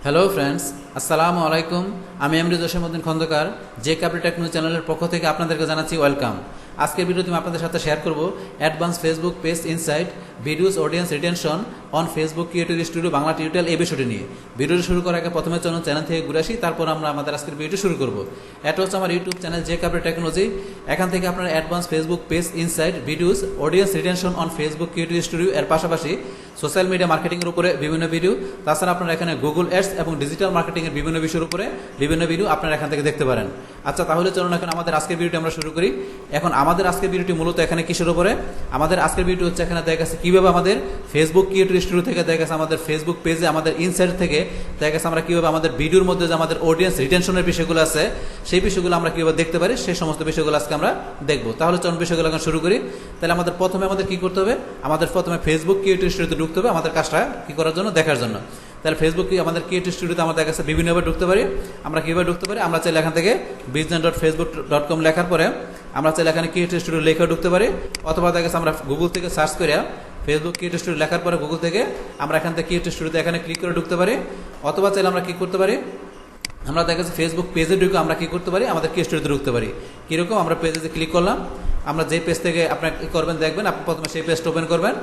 Hello friends, আসসালামু আলাইকুম। আমি এমডি জসিমউদ্দিন খন্দকার, যে ক্যাপিটাল টেকনো চ্যানেলের পক্ষ থেকে আপনাদেরকে জানাচ্ছি ওয়েলকাম। আজকের ভিডিওতে আমি আপনাদের সাথে শেয়ার করব advance Facebook page insight videos audience retention on Facebook creator studio Bangla tutorial এই বিষয়টি নিয়ে। ভিডিওটি শুরু করার আগে প্রথমে চলুন চ্যানেল থেকে ঘুরে আসি, তারপর আমরা আমাদের আজকের ভিডিওটি শুরু করব। এটা হচ্ছে আমার ইউটিউব চ্যানেল যে ক্যাপিটাল টেকনোলজি। এখান থেকে আপনারা advance Facebook page insight videos audience retention on Facebook creator studio এর পাশাপাশি সোশ্যাল মিডিয়া মার্কেটিংয়ের উপরে বিভিন্ন ভিডিও, তাছাড়া আপনারা এখানে গুগল অ্যাডস এবং ডিজিটাল মার্কেটিংয়ের বিভিন্ন বিষয়ের উপরে বিভিন্ন ভিডিও আপনারা এখান থেকে দেখতে পারেন। আচ্ছা, তাহলে চলুন এখন আমাদের আজকের ভিডিওটি আমরা শুরু করি। এখন আমাদের আজকের ভিডিওটি মূলত এখানে কিসের উপরে? আমাদের আজকের ভিডিও হচ্ছে এখানে দেখা গেছে কীভাবে আমাদের ফেসবুক ক্রিয়েটর স্টুডিও থেকে দেখা গেছে আমাদের ফেসবুক পেজে আমাদের ইনসাইট থেকে দেখা গেছে আমরা কীভাবে আমাদের ভিডিওর মধ্যে যে আমাদের অডিয়েন্স রিটেনশনের বিষয়গুলো আছে সেই বিষয়গুলো আমরা কীভাবে দেখতে পারি, সেই সমস্ত বিষয়গুলো আজকে আমরা দেখবো। তাহলে চলুন বিষয়গুলো এখন শুরু করি। তাহলে আমাদের প্রথমে কী করতে হবে? আমাদের প্রথমে ফেসবুক ক্রিয়েটর স্টুডিওতে ঢুকতে হবে আমাদের কাজটা কী করার জন্য, দেখার জন্য। তাহলে ফেসবুক কি আমাদের ক্রিয়েটর স্টুডিওতে আমাদের দেখা গেছে বিভিন্নভাবে ঢুকতে পারি। আমরা কীভাবে ঢুকতে পারি? আমরা চাইলে এখান থেকে business.facebook.com লেখার পরে আমরা চাইলে এখানে ক্রিয়েটর স্টুডিও লেখা ঢুকতে পারি, অথবা দেখা গেছে আমরা গুগল থেকে সার্চ করে ফেসবুক ক্রিয়েটর স্টুডিও লেখার পরে গুগল থেকে আমরা এখান থেকে ক্রিয়েটর স্টুডিওতে এখানে ক্লিক করে ঢুকতে পারি, অথবা চাইলে আমরা কী করতে পারি? আমরা দেখা গেছে ফেসবুক পেজে ঢুকে আমরা কী করতে পারি? আমাদের ক্রিয়েটর স্টুডিওতে ঢুকতে পারি। কীরকম? আমরা পেজে ক্লিক করলাম, আমরা যে পেজ থেকে আপনার কী করবেন দেখবেন, আপনি প্রথমে সেই পেজটা ওপেন করবেন।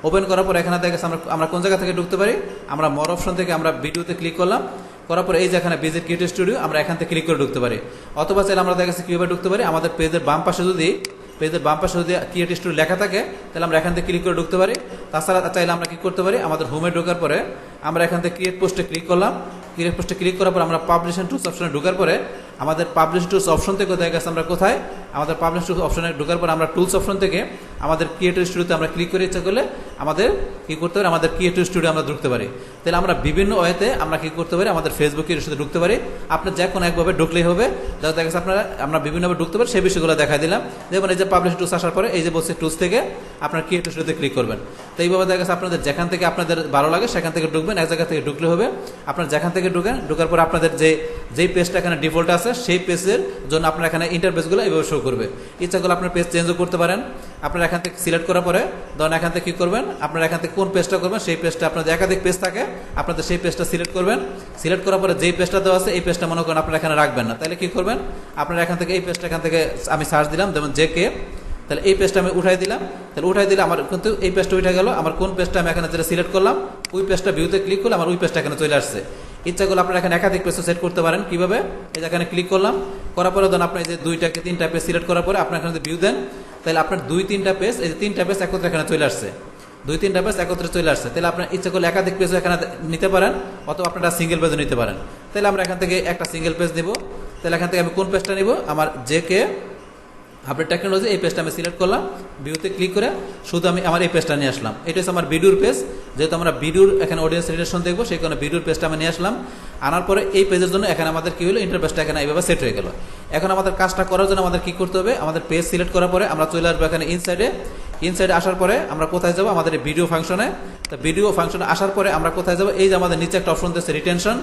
ওপেন করার পর এখানে দেখা গেছে আমরা কোন জায়গা থেকে ঢুকতে পারি? আমরা মোর অপশন থেকে আমরা ভিডিওতে ক্লিক করলাম, করার পর এই যে এখানে ভিজিট ক্রিয়েটর স্টুডিও আমরা এখান থেকে ক্লিক করে ঢুকতে পারি। অথবা চাইলে আমরা দেখা গেছে কীভাবে ঢুকতে পারি? আমাদের পেজের বাম পাশে যদি ক্রিয়েটর স্টুডিও লেখা থাকে তাহলে আমরা এখান থেকে ক্লিক করে ঢুকতে পারি। তাছাড়া চাইলে আমরা কী করতে পারি? আমাদের হোমে ঢোকার পরে আমরা এখান থেকে ক্রিয়েট পোস্টে ক্লিক করলাম। ক্রিয়েট পোস্টে ক্লিক করার পর আমরা পাবলিশন টুলস অপশনে ঢোকার পরে আমাদের পাবলিশ টুলস অপশন থেকে দেখা গেছে আমরা কোথায়? আমাদের পাবলিশ টুলস অপশনে ঢোকার পর আমরা টুলস অপশন থেকে আমাদের ক্রিয়েটর স্টুডিওতে আমরা ক্লিক করে ইচ্ছা করলে আমাদের কী করতে পারি? আমাদের ক্রিয়েটর স্টুডিও আমরা ঢুকতে পারি। তাহলে আমরা বিভিন্ন ওয়েতে আমরা কী করতে পারি? আমাদের ফেসবুক ক্রিয়েটর স্টুডিও ঢুকতে পারি। আপনার যে কোনো একভাবে ঢুকলেই হবে, যাতে দেখা গেছে আমরা বিভিন্নভাবে ঢুকতে পারি, সেই বিষয়গুলো দেখা দিলাম। যেমন এই যে পাবলিশ টুলস আসার পরে এই যে বলছে টুলস থেকে আপনার ক্রিয়েটর স্টুডিওতে ক্লিক করবেন। তো এইভাবে দেখা গেছে আপনাদের যেখান থেকে আপনাদের ভালো লাগে সেখান থেকে ঢুকবেন, এক জায়গা থেকে ঢুকলে হবে। আপনার যেখান থেকে ঢোকার পর আপনাদের যেই পেজটা এখানে ডিফল্ট আছে সেই পেজের জন্য আপনার এখানে ইন্টারফেসগুলো এইভাবে শো করবে। ইচ্ছা করলে আপনার পেজ চেঞ্জও করতে পারেন। আপনারা এখান থেকে সিলেক্ট করার পরে ধরুন এখান থেকে কী করবেন? আপনারা এখান থেকে কোন পেজটা করবেন সেই পেজটা, আপনাদের একাধিক পেজ থাকে, আপনাদের সেই পেজটা সিলেক্ট করবেন। সিলেক্ট করার পরে যেই পেজটা দেওয়া আছে এই পেজটা মনে করেন আপনারা এখানে রাখবেন না, তাহলে কী করবেন? আপনারা এখান থেকে এই পেজটা এখান থেকে আমি সার্চ দিলাম, যেমন জেকে, তাহলে এই পেজটা আমি উঠাই দিলাম। তাহলে উঠাই দিলে আমার কিন্তু এই পেজটা উঠে গেল। আমার কোন পেজটা আমি এখানে যেটা সিলেক্ট করলাম ওই পেজটা ভিউতে ক্লিক করলে আমার ওই পেজটা এখানে চলে আসছে। ইচ্ছা করলে আপনারা এখানে একাধিক পেজ সেট করতে পারেন। কীভাবে? এই যে এখানে ক্লিক করলাম, করার পরে ধরুন আপনি এই যে 2-3টা পেজ সিলেক্ট করার পরে আপনার এখানে ভিউ দেন, তাহলে আপনার 2-3টা পেজ, এই যে 3টা পেজ একত্রে এখানে চলে আসছে, 2-3টা পেজ একত্রে চলে আসছে। তাহলে আপনার ইচ্ছা করলে একাধিক পেজও এখানে নিতে পারেন, অথবা আপনারা সিঙ্গেল পেজও নিতে পারেন। তাহলে আমরা এখান থেকে একটা সিঙ্গেল পেজ নেব। তাহলে এখান থেকে আমি কোন পেজটা নিব? আমার জেকে আপডেট টেকনোলজি, এই পেজটা আমি সিলেক্ট করলাম, ভিউতে ক্লিক করে শুধু আমি আমার এই পেজটা নিয়ে আসলাম। এটা হচ্ছে আমার ভিডিওর পেজ। যেহেতু আমরা ভিডিওর এখানে অডিয়েন্স রিলেশন দেখবো, সেই কারণে ভিডিওর পেজটা আমি নিয়ে আসলাম। আনার পরে এই পেজের জন্য এখানে আমাদের কী হলো? ইন্টারফেসটা এখানে এইভাবে সেট হয়ে গেল। এখন আমাদের কাজটা করার জন্য আমাদের কী করতে হবে? আমাদের পেজ সিলেক্ট করার পরে আমরা চলে আসবো এখানে ইনসাইডে আসার পরে আমরা কোথায় যাবো? আমাদের ভিডিও ফাংশনে। তো ভিডিও ফাংশনে আসার পরে আমরা কোথায় যাবো? এই যে আমাদের নিচে একটা অপশন দিচ্ছে রিটেনশন,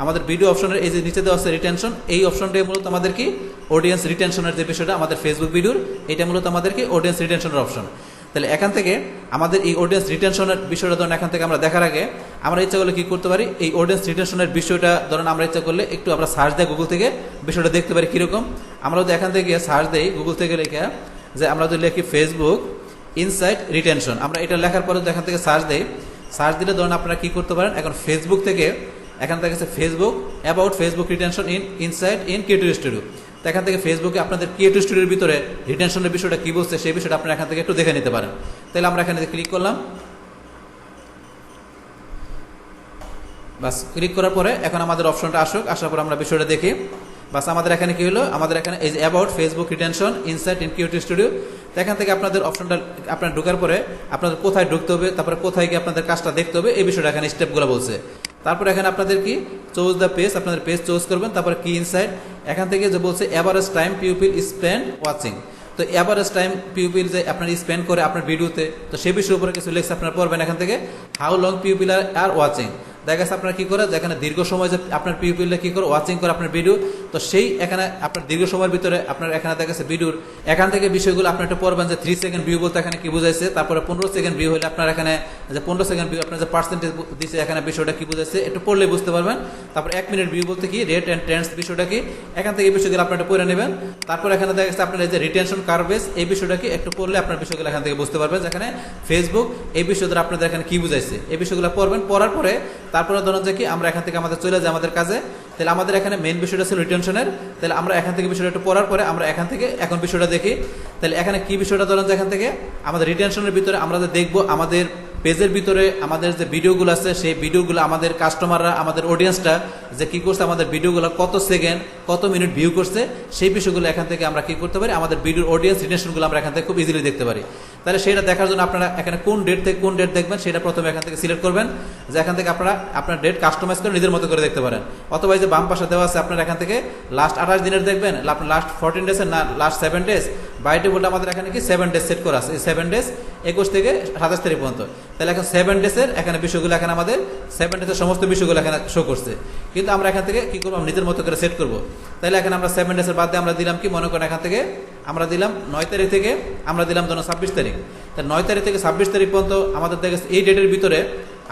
আমাদের ভিডিও অপশনের এই যে নিচে দেওয়া আছে রিটেনশন, এই অপশনটাই মূলত আমাদের কি অডিয়েন্স রিটেনশনের যে বিষয়টা আমাদের ফেসবুক ভিডিওর, এটা মূলত আমাদের কি অডিয়েন্স রিটেনশনের অপশন। তাহলে এখান থেকে আমাদের এই অডিয়েন্স রিটেনশনের বিষয়টা ধরুন এখান থেকে আমরা দেখার আগে আমরা ইচ্ছা করলে কী করতে পারি? এই অডিয়েন্স রিটেনশনের বিষয়টা ধরুন আমরা ইচ্ছা করলে একটু আমরা সার্চ দেয় গুগল থেকে বিষয়টা দেখতে পারি কীরকম। আমরা যদি এখান থেকে সার্চ দেই গুগল থেকে লেখা যে আমরা যদি লিখি ফেসবুক ইনসাইট রিটেনশন, আমরা এটা লেখার পরে এখান থেকে সার্চ দেই, সার্চ দিলে ধরুন আপনারা কী করতে পারেন? এখন ফেসবুক থেকে এখান থেকে Facebook about Facebook retention insight creator studio. তো এখান থেকে ফেসবুকে আপনাদের ক্রিয়েটর স্টুডিওর ভিতরে রিটেনশনের বিষয়টা কী বলছে সেই বিষয়টা আপনারা এখান থেকে একটু দেখে নিতে পারেন। তাহলে আমরা এখানে ক্লিক করলাম, বাস ক্লিক করার পরে এখন আমাদের অপশনটা আসার পর আমরা বিষয়টা দেখি। বাস আমাদের এখানে কী হলো? আমাদের এখানে এই যে about Facebook retention insight creator studio. তো এখান থেকে আপনাদের অপশনটা আপনার ঢোকার পরে আপনাদের কোথায় ঢুকতে হবে, তারপরে কোথায় গিয়ে আপনাদের কাজটা দেখতে হবে, এই বিষয়টা এখানে স্টেপগুলো বলছে। তারপরে এখানে আপনাদের কি চুজ দ্য পেজ, আপনাদের পেজ চুজ করবেন, তারপরে কি ইনসাইট এখান থেকে যে বলছে average time people spend watching. তো অ্যাভারেজ টাইম পিউপিল যে আপনার স্পেন্ড করে আপনার ভিডিওতে, তো সেই বিষয়ের উপরে কিছু লেখছে আপনারা পড়বেন এখান থেকে। How long people are watching, দেখা গেছে আপনারা কি করে যেখানে দীর্ঘ সময় যে আপনার পিউপিলরা কি করে ওয়াচিং করে আপনার ভিডিও, তো সেই এখানে আপনার দীর্ঘ সময়ের ভিতরে আপনার এখানে দেখা গেছে ভিডিওর এখান থেকে বিষয়গুলো আপনি একটু পড়বেন যে 3 সেকেন্ড ভিউ বলতে এখানে কি বুঝাইছে, তারপরে 15 সেকেন্ড ভিউ হলে আপনার এখানে যে 15 সেকেন্ড ভিউ আপনার যে পার্সেন্টেজ দিচ্ছে এখানে বিষয়টা কি বুঝাইছে একটু পড়লে বুঝতে পারবেন। তারপর 1 মিনিট ভিউ বলতে কি রেট অ্যান্ড ট্রেন্ডস বিষয়টা কি, এখান থেকে এই বিষয়গুলো আপনি একটু পড়ে নেবেন। তারপর এখানে দেখা গেছে আপনার এই যে রিটেনশন কার্ভেস এই বিষয়টা কি একটু পড়লে আপনার বিষয়গুলো এখান থেকে বুঝতে পারবেন, যেখানে ফেসবুক এই বিষয়গুলো আপনাদের এখানে কি বুঝাইছে এই বিষয়গুলো পড়বেন। পড়ার পরে তারপরে ধরুন যে কি আমরা এখান থেকে আমাদের চলে যাই আমাদের কাজে, তাহলে আমাদের এখানে মেইন বিষয়টা ছিল রিটেনশনের, তাহলে আমরা এখান থেকে বিষয়টা একটু পড়ার পরে আমরা এখান থেকে এখন বিষয়টা দেখি। তাহলে এখানে কি বিষয়টা ধরুন যে এখান থেকে আমাদের রিটেনশনের ভিতরে আমরা যে দেখবো আমাদের পেজের ভিতরে আমাদের যে ভিডিওগুলো আছে সেই ভিডিওগুলো আমাদের কাস্টমাররা আমাদের অডিয়েন্সটা যে কি করছে আমাদের ভিডিওগুলো কত সেকেন্ড কত মিনিট ভিউ করছে সেই বিষয়গুলো এখান থেকে আমরা কি করতে পারি আমাদের ভিডিওর অডিয়েন্স রিটেনশনগুলো আমরা এখান থেকে খুব ইজিলি দেখতে পারি। তাহলে সেটা দেখার জন্য আপনারা এখানে কোন ডেট থেকে কোন ডেট দেখবেন সেটা প্রথমে এখান থেকে সিলেক্ট করবেন, যে এখান থেকে আপনারা আপনার ডেট কাস্টমাইজ করে নিজের মতো করে দেখতে পারেন। অথবা যে বাম পাশে দেওয়া আছে আপনারা এখান থেকে লাস্ট 28 দিনের দেখবেন, আপনার লাস্ট 14 ডেজের না লাস্ট 7 ডেজ, বাইরে বলতে আমাদের এখানে কি 7 ডেজ সেট করা আছে, এই 7 ডেজ 21 থেকে 27 তারিখ পর্যন্ত। তাহলে এখন 7 ডেজের এখানে বিষয়গুলো এখানে আমাদের 7 ডেজের সমস্ত বিষয়গুলো এখানে শো করছে, কিন্তু আমরা এখান থেকে কি করবো নিজের মতো করে সেট করবো। তাহলে এখানে আমরা 7 ডেজের বাদ দিয়ে আমরা দিলাম কি মনে করেন এখান থেকে আমরা দিলাম 9 তারিখ থেকে আমরা দিলাম ধরুন 26 তারিখ। তাহলে 9 তারিখ থেকে 26 তারিখ পর্যন্ত আমাদের দেখা এই ডেটের ভিতরে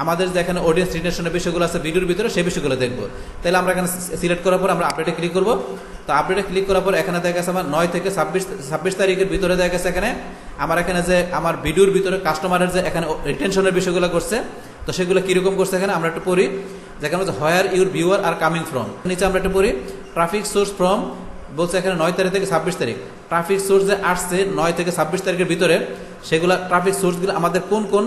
আমাদের যে এখানে অডিয়েন্স রিটেনশনের বিষয়গুলো আছে ভিডিওর ভিতরে সেই বিষয়গুলো দেখবো। তাহলে আমরা এখানে সিলেক্ট করার পর আমরা আপডেটে ক্লিক করবো। তো আপডেটে ক্লিক করার পর এখানে দেখা গেছে আমার 9 থেকে 26 তারিখের ভিতরে দেখা গেছে এখানে আমার এখানে যে আমার ভিডিওর ভিতরে কাস্টমারের যে এখানে রিটেনশনের বিষয়গুলো করছে, তো সেগুলো কীরকম করছে এখানে আমরা একটু পড়ি। যেখানে হচ্ছে where your viewer are coming from, নিচে আমরা একটু পড়ি ট্রাফিক সোর্স ফ্রম বলছে এখানে 9 তারিখ থেকে 26 তারিখ। ট্রাফিক সোর্স যে আসছে 9 থেকে 26 তারিখের ভিতরে সেগুলো ট্রাফিক সোর্সগুলো আমাদের কোন কোন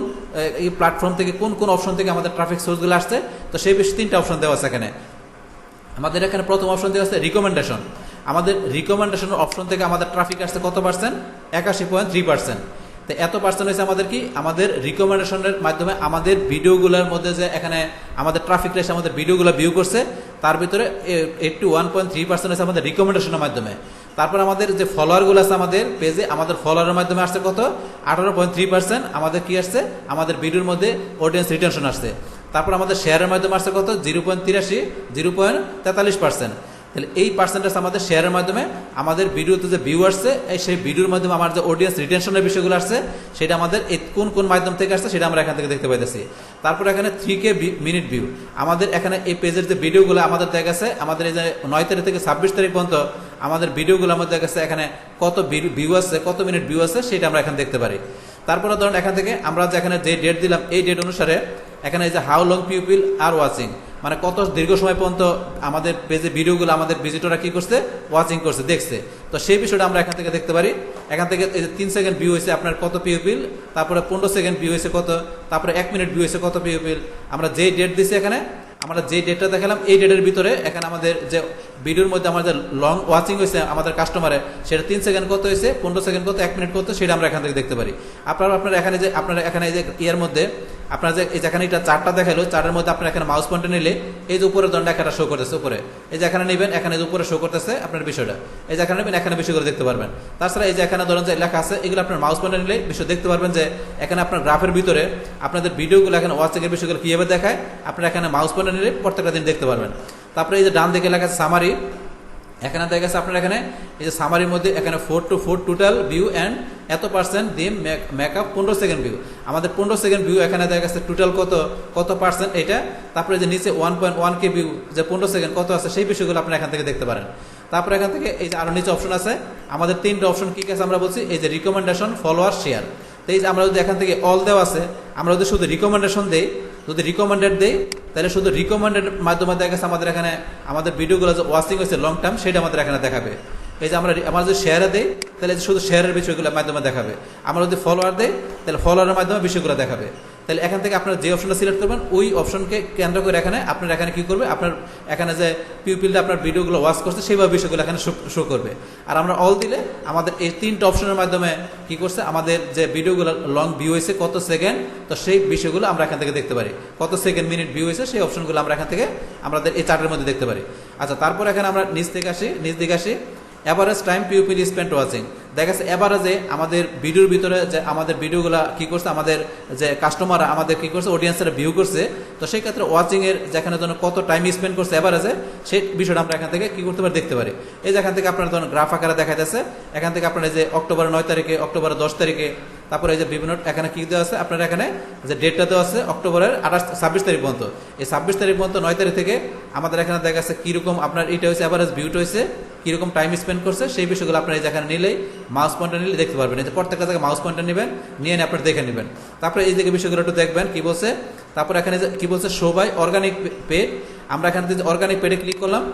এই প্ল্যাটফর্ম থেকে কোন কোন অপশন থেকে আমাদের ট্রাফিক সোর্সগুলো আসছে, তো সেই বেশ 3টা অপশন দেওয়া আছে এখানে। আমাদের এখানে প্রথম অপশন দেওয়া আছে রিকমেন্ডেশন, আমাদের রিকমেন্ডেশনের অপশন থেকে আমাদের ট্রাফিক আসছে কত পার্সেন্ট, 81.3%। তো এত পার্সেন্ট হয়েছে আমাদের কি আমাদের রিকমেন্ডেশনের মাধ্যমে আমাদের ভিডিওগুলোর মধ্যে যে এখানে আমাদের ট্রাফিক রেসে আমাদের ভিডিওগুলো ভিউ করছে তার ভিতরে 81.3% হয়েছে আমাদের রিকমেন্ডেশনের মাধ্যমে। তারপর আমাদের যে ফলোয়ারগুলো আছে আমাদের পেজে আমাদের ফলোয়ারের মাধ্যমে আসছে কত 18.3%, আমাদের কি আসছে আমাদের ভিডিওর মধ্যে অডিয়েন্স রিটেনশন আসছে। তারপর আমাদের শেয়ারের মাধ্যমে আসছে কত 0.43%। তাহলে এই পার্সেন্টেজ আমাদের শেয়ারের মাধ্যমে আমাদের ভিডিওতে যে ভিউ আসছে সেই ভিডিওর মাধ্যমে আমার যে অডিয়েন্স রিটেনশনের বিষয়গুলো আসছে সেটা আমাদের কোন কোন মাধ্যম থেকে আসছে সেটা আমরা এখান থেকে দেখতে পাইতেছি। তারপর এখানে 3K মিনিট ভিউ, আমাদের এখানে এই পেজের যে ভিডিওগুলো আমাদের দেখা গেছে আমাদের এই যে 9 তারিখ থেকে 26 তারিখ পর্যন্ত আমাদের ভিডিওগুলো আমাদের দেখা গেছে এখানে কত ভিউ আছে কত মিনিট ভিউ আছে সেটা আমরা এখানে দেখতে পারি। তারপরে ধরুন এখান থেকে আমরা যে এখানে যে ডেট দিলাম এই ডেট অনুসারে এখানে এই যে how long people are watching, মানে কত দীর্ঘ সময় পর্যন্ত আমাদের পেজে ভিডিওগুলো আমাদের ভিজিটররা কি করছে ওয়াচিং করছে দেখছে, তো সেই বিষয়টা আমরা এখান থেকে দেখতে পারি। এখান থেকে এই যে 3 সেকেন্ড ভিউ হয়েছে আপনার কত পিপল, তারপরে 15 সেকেন্ড ভিউ হয়েছে কত, তারপরে 1 মিনিট ভিউ হয়েছে কত পিপল। আমরা যেই ডেট দিছি এখানে আমরা যে ডেটটা দেখালাম এই ডেটের ভিতরে এখানে আমাদের যে ভিডিওর মধ্যে আমাদের লং ওয়াচিং হয়েছে আমাদের কাস্টমারে সেটা 3 সেকেন্ড কত হয়েছে 15 সেকেন্ড কত 1 মিনিট কত সেটা আমরা এখান থেকে দেখতে পারি। আপনারা এখানে যে আপনারা এখানে এই যে ইয়ার মধ্যে আপনারা যে এই যেখানে এটা চারটা দেখালো চারের মধ্যে আপনারা এখানে মাউস পয়েন্টে নিলে এই যে উপরে দণ্ডা একটা শো করতেছে উপরে, এই যে এখানে নেবেন এখানে যে উপরে শো করতেছে আপনার বিষয়টা, এই যে এখানে নেবেন এখানে বিষয় করে দেখতে পারবেন। তাছাড়া এই যে এখানে ধরেন যে লেখা আছে এগুলো আপনার মাউস পয়েন্টে নিলে বিষয় দেখতে পারবেন যে এখানে আপনার গ্রাফের ভিতরে আপনাদের ভিডিওগুলো এখানে ওয়াচিংয়ের বিষয়গুলো কীভাবে দেখায় আপনারা এখানে মাউস পয়েন্টে নিলে প্রত্যেকটা দিন দেখতে পারবেন। তারপরে এই যে ডান দিকে লেখা আছে সামারি, এখানে দেখা গেছে আপনার এখানে এই যে সামারির মধ্যে এখানে 4 to 4 টোটাল ভিউ অ্যান্ড এত পার্সেন্ট দিয়ে মেকআপ 15 সেকেন্ড ভিউ, আমাদের 15 সেকেন্ড ভিউ এখানে দেখা গেছে টোটাল কত পার্সেন্ট এটা। তারপরে যে নিচে 1.1K ভিউ যে 15 সেকেন্ড কত আছে সেই বিষয়গুলো আপনারা এখান থেকে দেখতে পারেন। তারপরে এখান থেকে এই যে আরো নিচে অপশন আছে আমাদের 3টা অপশন কি আছে আমরা বলছি এই যে রিকমেন্ডেশন ফলোয়ার শেয়ার। তো এই যে আমরা যদি এখান থেকে অল দেওয়া আছে আমরা যদি শুধু রিকমেন্ডেশন দেই যদি রিকমেন্ডেড দেই তাহলে শুধু রিকমেন্ডেড মাধ্যমে দেখা গেছে আমাদের এখানে আমাদের ভিডিওগুলো যে ওয়াচিং হয়েছে লং টার্ম সেটা আমাদের এখানে দেখাবে। এই যে আমরা যদি শেয়ারে দেই তাহলে শুধু শেয়ারের বিষয়গুলোর মাধ্যমে দেখাবে, আমরা যদি ফলোয়ার দেই তাহলে ফলোয়ারের মাধ্যমে বিষয়গুলো দেখাবে। তাহলে এখান থেকে আপনারা যে অপশনটা সিলেক্ট করবেন ওই অপশনকে কেন্দ্র করে এখানে আপনার এখানে কি করবে আপনার এখানে যে পিপলটা আপনার ভিডিওগুলো ওয়াচ করছে সেইভাবে বিষয়গুলো এখানে শো করবে। আর আমরা অল দিলে আমাদের এই 3টা অপশনের মাধ্যমে কি করছে আমাদের যে ভিডিওগুলো লং ভিউ হয়েছে কত সেকেন্ড, তো সেই বিষয়গুলো আমরা এখান থেকে দেখতে পারি কত সেকেন্ড মিনিট ভিউ হয়েছে সেই অপশনগুলো আমরা এখান থেকে আমাদের এই চার্টের মধ্যে দেখতে পারি। আচ্ছা তারপর এখানে আমরা নিচ দিকে আসি average time people spend watching. দেখা গেছে অ্যাভারেজে আমাদের ভিডিওর ভিতরে যে আমাদের ভিডিওগুলো কী করছে, আমাদের যে কাস্টমাররা আমাদের কী করছে, অডিয়েন্সরা ভিউ করছে, তো সেই ক্ষেত্রে ওয়াচিংয়ের যেখানে ধরুন কত টাইম স্পেন্ড করছে অ্যাভারেজে, সেই বিষয়টা আমরা এখান থেকে কী করতে পারি, দেখতে পারি। এই যে এখান থেকে আপনার ধরুন গ্রাফ আকারে দেখা যাচ্ছে, এখান থেকে আপনার যে অক্টোবর 9 তারিখে, অক্টোবর 10 তারিখে, তারপরে এই যে বিভিন্ন এখানে কী দেওয়া আছে, আপনার এখানে যে ডেটটা দেওয়া আছে অক্টোবরের 26 তারিখ পর্যন্ত। এই 26 তারিখ পর্যন্ত 9 তারিখ থেকে আমাদের এখানে দেখা যাচ্ছে কীরকম আপনার এটা হচ্ছে অ্যাভারেজ ভিউটা হয়েছে, কীরকম টাইম স্পেন্ড করছে, সেই বিষয়গুলো আপনার এই যেখানে নিলেই মাউস পয়েন্টার নিলে দেখতে পারবেন। এই যে প্রত্যেকটা জায়গায় মাউস পয়েন্টার নেবেন, নিয়ে আপনার দেখে নেবেন। তারপরে এই দিকে বিষয়গুলো একটু দেখবেন কী বলছে। তারপর এখানে যে কী বলছে, শো বাই অর্গানিক পেড। আমরা এখান থেকে অর্গানিক পেডে ক্লিক করলাম,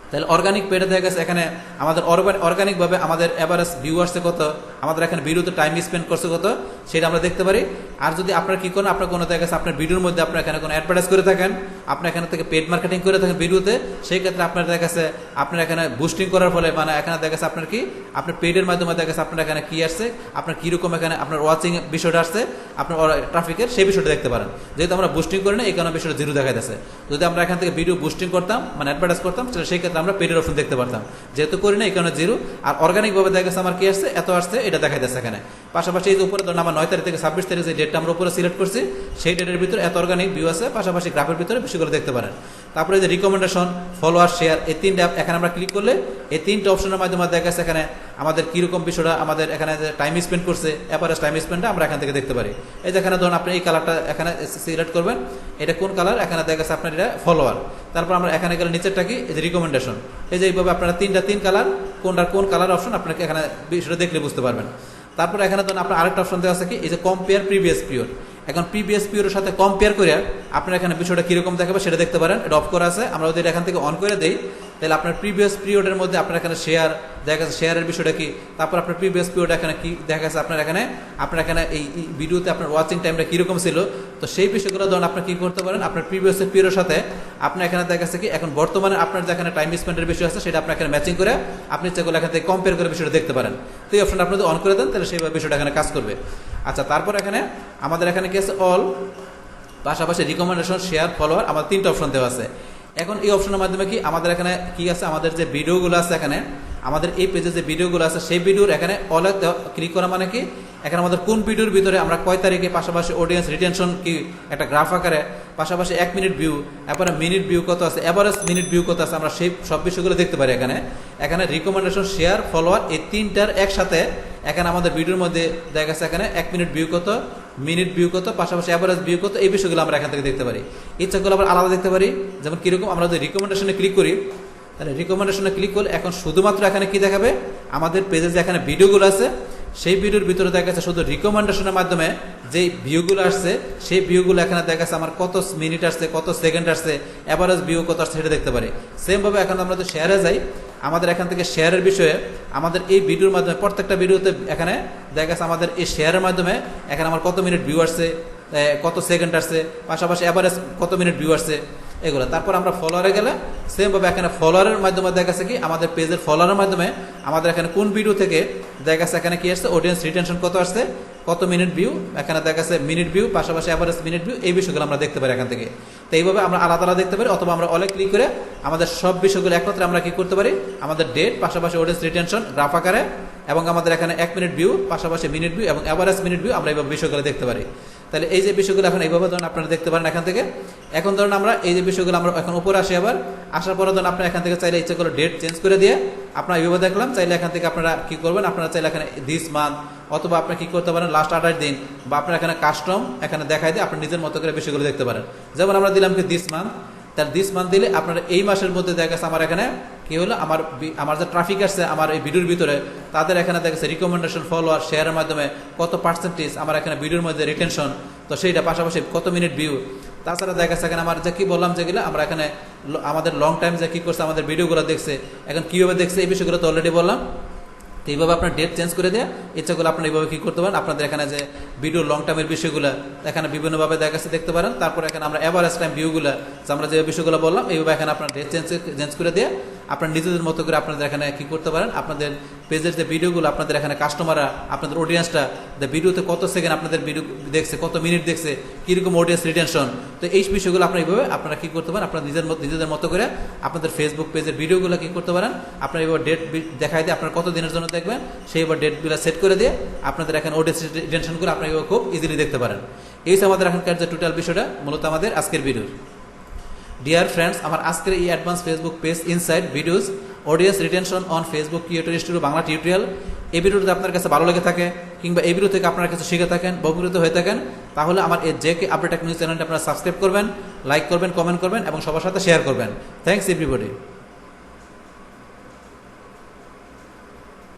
তাহলে অর্গানিক পেডে দেখা গেছে এখানে আমাদের অর্গানিকভাবে আমাদের অ্যাভারেজ ভিউ আসছে কত, আমাদের এখানে ভিডিওতে টাইম স্পেন্ড করছে কত, সেটা আমরা দেখতে পারি। আর যদি আপনারা কী করেন, আপনার কোনো দেখা গেছে আপনার ভিডিওর মধ্যে আপনার এখানে কোনো অ্যাডভার্টাইজ করে থাকেন, আপনি এখানে থেকে পেড মার্কেটিং করে থাকেন ভিডিওতে, সেই ক্ষেত্রে আপনার দেখা গেছে আপনার এখানে বুস্টিং করার ফলে মানে এখানে দেখা গেছে আপনার কি আপনার পেডের মাধ্যমে দেখা গেছে আপনার এখানে কী আসছে, আপনার কীরকম এখানে আপনার ওয়াচিং বিষয়টা আসছে, আপনার ট্রাফিকের সেই বিষয়টা দেখতে পারেন। যেহেতু আমরা বুস্টিং করি না, এই কারণে বিষয়টা জিরো দেখা যাচ্ছে। যদি আমরা এখান থেকে ভিডিও বুস্টিং করতাম মানে অ্যাডভার্টাইজ করতাম, সেই ক্ষেত্রে আমরা পেডের অপশন দেখতে পারতাম। যেহেতু করি না, এই কারণে জিরো। আর অর্গানিকভাবে দেখা গেছে আমার কি আসছে, এত আসছে, এটা দেখা যাচ্ছে এখানে। পাশাপাশি এই যে উপরে ধরুন আমার 9 তারিখ থেকে 26 তারিখ যে ডেটটা আমরা উপরে সিলেক্ট করছি, সেই ডেটের ভিতরে এত অর্গানিক ভিউ আছে, পাশাপাশি গ্রাফের ভিতরে বিষয়গুলো দেখতে পারেন। তারপরে যে রিকমেন্ডেশন, ফলোয়ার, শেয়ার, এই তিনটা এখানে আমরা ক্লিক করলে এই তিনটা অপশনের মাধ্যমে দেখা গেছে এখানে আমাদের কীরকম বিষয়টা আমাদের এখানে যে টাইম স্পেন্ড করছে, অ্যাভারেজ টাইম স্পেন্ডটা আমরা এখান থেকে দেখতে পারি। এই যে এখানে ধরুন আপনি এই কালারটা এখানে সিলেক্ট করবেন, এটা কোন কালার, এখানে দেখা গেছে আপনার এটা ফলোয়ার। তারপর আমরা এখানে গেলে নিচেরটা কি, এই যে রিকমেন্ডেশন। এই যে এইভাবে আপনারা তিন কালার, কোনটার কোন কালার অপশন আপনাকে এখানে বিষয়টা দেখলে বুঝতে পারবেন। তারপর এখানে ধরুন আপনার আরেকটা অপশন দেওয়া আছে কি, এই যে কম্পেয়ার প্রিভিয়াস পিরিয়ড। এখন প্রিভিয়াস পিরিয়ডের সাথে কম্পেয়ার করে আপনার এখানে বিষয়টা কীরকম দেখাবে সেটা দেখতে পারেন। এটা অফ করা আছে, আমরা যদি এখান থেকে অন করে দিই, তাহলে আপনার প্রিভিয়াস পিরিয়ডের মধ্যে আপনার এখানে শেয়ার দেখা গেছে, শেয়ারের বিষয়টা কি, তারপর আপনার প্রিভিয়াস পিরিয়ড এখানে কি দেখা গেছে, আপনার এখানে এই ভিডিওতে আপনার ওয়াচিং টাইমটা কীরকম ছিল, তো সেই বিষয়গুলো ধরুন আপনি কী করতে পারেন, আপনার প্রিভিয়াস পিরিয়ডের সাথে আপনার এখানে দেখা গেছে কি এখন বর্তমানে আপনার যেখানে টাইম স্পেন্ডের বিষয় আছে সেটা আপনার এখানে ম্যাচিং করে আপনি সেগুলো এখান থেকে কম্পেয়ার করে বিষয়টা দেখতে পারেন। তো এই অপশনটা আপনি যদি অন করে দেন, তাহলে সেইভাবে বিষয়টা এখানে কাজ করবে। আচ্ছা, তারপর এখানে আমাদের এখানে কি আছে, অল, পাশাপাশি রিকমেন্ডেশন, শেয়ার, ফলোয়ার, আমাদের তিনটা অপশন দেওয়া আছে। এখন এই অপশনের মাধ্যমে কি আমাদের এখানে কি আছে, আমাদের যে ভিডিওগুলো আছে এখানে আমাদের এই পেজে যে ভিডিওগুলো আছে সেই ভিডিওর এখানে অল ক্লিক করা মানে কি, এখানে আমাদের কোন ভিডিওর ভিতরে আমরা কয় তারিখে, পাশাপাশি অডিয়েন্স রিটেনশন কি একটা গ্রাফ আকারে, পাশাপাশি 1 মিনিট ভিউ, এরপরে মিনিট ভিউ কত আছে, এভারেজ মিনিট ভিউ কত আছে, আমরা সেই সব বিষয়গুলো দেখতে পারি। এখানে রিকমেন্ডেশন, শেয়ার, ফলোয়ার, এই তিনটার একসাথে এখানে আমাদের ভিডিওর মধ্যে দেখা গেছে এখানে 1 মিনিট ভিউ কত, মিনিট ভিউ কত, পাশাপাশি অ্যাভারেজ ভিউ কত, এই বিষয়গুলো আমরা এখান থেকে দেখতে পারি। ইচ্ছাগুলো আবার আলাদা দেখতে পারি। যেমন কীরকম, আমরা যদি রিকমেন্ডেশনে ক্লিক করি, তাহলে রিকমেন্ডেশনে ক্লিক করলে এখন শুধুমাত্র এখানে কি দেখাবে, আমাদের পেজে যে এখানে ভিডিওগুলো আছে সেই ভিডিওর ভিতরে দেখা গেছে শুধু রিকমেন্ডেশনের মাধ্যমে যেই ভিউগুলো আসছে সেই ভিউগুলো এখানে দেখা গেছে আমার কত মিনিট আসছে, কত সেকেন্ড আসছে, অ্যাভারেজ ভিউ কত আসছে সেটা দেখতে পারি। সেমভাবে এখন আমরা যদি শেয়ারে যাই, আমাদের এখান থেকে শেয়ারের বিষয়ে আমাদের এই ভিডিওর মাধ্যমে প্রত্যেকটা ভিডিওতে এখানে দেখা গেছে আমাদের এই শেয়ারের মাধ্যমে এখানে আমার কত মিনিট ভিউ আসছে, কত সেকেন্ড আসছে, পাশাপাশি অ্যাভারেজ কত মিনিট ভিউ আসছে, এগুলো। তারপর আমরা ফলোয়ারে গেলে সেমভাবে এখানে ফলোয়ারের মাধ্যমে দেখা গেছে কি আমাদের পেজের ফলোয়ারের মাধ্যমে আমাদের এখানে কোন ভিডিও থেকে দেখা গেছে এখানে কি আসছে, অডিয়েন্স রিটেনশন কত আসছে, কত মিনিট ভিউ, এখানে দেখা গেছে মিনিট ভিউ, পাশাপাশি অ্যাভারেজ মিনিট ভিউ, এই বিষয়গুলো আমরা দেখতে পারি এখান থেকে। তো এইভাবে আমরা আলাদা আলাদা দেখতে পারি, অথবা আমরা অলে ক্লিক করে আমাদের সব বিষয়গুলো একত্রে আমরা কি করতে পারি, আমাদের ডেট, পাশাপাশি অডিয়েন্স রিটেনশন গ্রাফ আকারে, এবং আমাদের এখানে 1 মিনিট ভিউ, পাশাপাশি মিনিট ভিউ এবং অ্যাভারেজ মিনিট ভিউ আমরা এইভাবে বিষয়গুলো দেখতে পারি। তাহলে এই যে বিষয়গুলো এখন এইভাবে ধরুন আপনারা দেখতে পারেন এখান থেকে। এখন ধরুন আমরা এই যে বিষয়গুলো আমরা এখন উপরে আসি, আবার আসার পরে ধরুন আপনারা এখান থেকে চাইলে ইচ্ছা করে ডেট চেঞ্জ করে দিয়ে আপনারা এইভাবে দেখলাম, চাইলে এখান থেকে আপনারা কি করবেন, আপনারা চাইলে এখানে দিস মান্থ, অথবা আপনি কি করতে পারেন লাস্ট 28 দিন, বা আপনার এখানে কাস্টম এখানে দেখাই দিয়ে আপনি নিজের মতো করে বিষয়গুলো দেখতে পারেন। যেমন আমরা দিলাম কি দিস মান্থ, তাহলে দিস মান্থ দিলে আপনারা এই মাসের মধ্যে দেখা গেছে আমার এখানে কি হলো, আমার যে ট্রাফিক আসছে আমার এই ভিডিওর ভিতরে, তাদের এখানে দেখা গেছে রিকমেন্ডেশন, ফলোয়ার, শেয়ারের মাধ্যমে কত পার্সেন্টেজ আমার এখানে ভিডিওর মধ্যে রিটেনশন, তো সেইটা পাশাপাশি কত মিনিট ভিউ। তাছাড়া দেখা গেছে এখানে আমার যে কি বললাম যেগুলো আমরা এখানে আমাদের লং টাইম যে কী করছে আমাদের ভিডিওগুলো দেখছে, এখন কীভাবে দেখছে এই বিষয়গুলো তো অলরেডি বললাম। তো এইভাবে আপনার ডেট চেঞ্জ করে দেওয়া ইচ্ছাগুলো আপনার এইভাবে কী করতে পারেন, আপনাদের এখানে যে ভিডিও লং টাইমের বিষয়গুলো এখানে বিভিন্নভাবে দেখা গেছে দেখতে পারেন। তারপর এখানে আমরা অ্যাভারেজ টাইম ভিউগুলো আমরা যে বিষয়গুলো বললাম এইভাবে এখানে আপনার ডেট চেঞ্জ করে দিয়ে আপনারা নিজেদের মতো করে আপনাদের এখানে কি করতে পারেন, আপনাদের পেজের যে ভিডিওগুলো আপনাদের এখানে কাস্টমাররা, আপনাদের অডিয়েন্সটা ভিডিওতে কত সেকেন্ড আপনাদের ভিডিও দেখছে, কত মিনিট দেখছে, কীরকম অডিয়েন্স রিটেনশন, তো এই বিষয়গুলো আপনারা এইভাবে আপনারা কী করতে পারেন, আপনারা নিজেদের মতো করে আপনাদের ফেসবুক পেজের ভিডিওগুলো কী করতে পারেন, আপনারা এবার ডেট দেখাই দিয়ে আপনারা কত দিনের জন্য দেখবেন সেই এবার ডেটগুলো সেট করে দিয়ে আপনাদের এখানে অডিয়েন্স রিটেনশনগুলো আপনারা এবার খুব ইজিলি দেখতে পারেন। এই হচ্ছে আমাদের এখনকার যে টোটাল বিষয়টা মূলত আমাদের আজকের ভিডিওর। ডিয়ার ফ্রেন্ডস, আমার আজকের এই advance Facebook page insight videos audience retention on Facebook creator studio Bangla tutorial, এই ভিডিওটা আপনার কাছে ভালো লেগে থাকে কিংবা এই ভিডিও থেকে আপনারা কিছু শিখে থাকেন বা উপকৃত হয়ে থাকেন, তাহলে আমার এই জেকে আপডেট টেক নিউজ চ্যানেলটা আপনারা সাবস্ক্রাইব করবেন, লাইক করবেন, কমেন্ট করবেন এবং সবার সাথে শেয়ার করবেন। Thanks everybody.